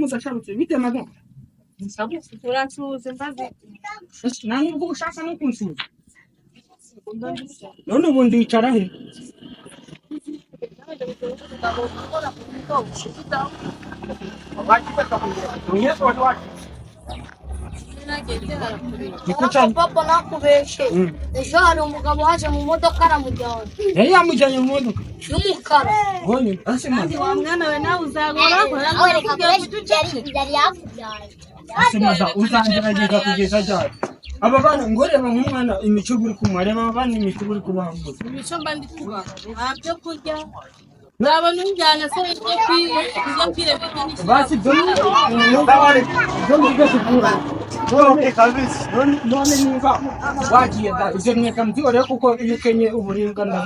mudashabutse bite maga uransuhuze mbaze nani ubwo ushaka no kunsuhuza none ubundi wicara he papa nakubeshe ejo hari umugabo waje mu modoka aramujyana yari yamujyanye mu modoka y'umukara ubonye asimaze wa mwana we nawe uzagora yari yakubyaye asimaza uzangerageza kugeza ryari aba bana ngoreba nk'umwana imico uri kumwareba aba bana imico uri kubahambuza imico mba ndi kuba ntabyo kurya nabona unjyana se ibyo kwire basi ndabare ndio kukura none kabisa none niba wagiye da izo mweka mbyore kuko iyo kenye uburingana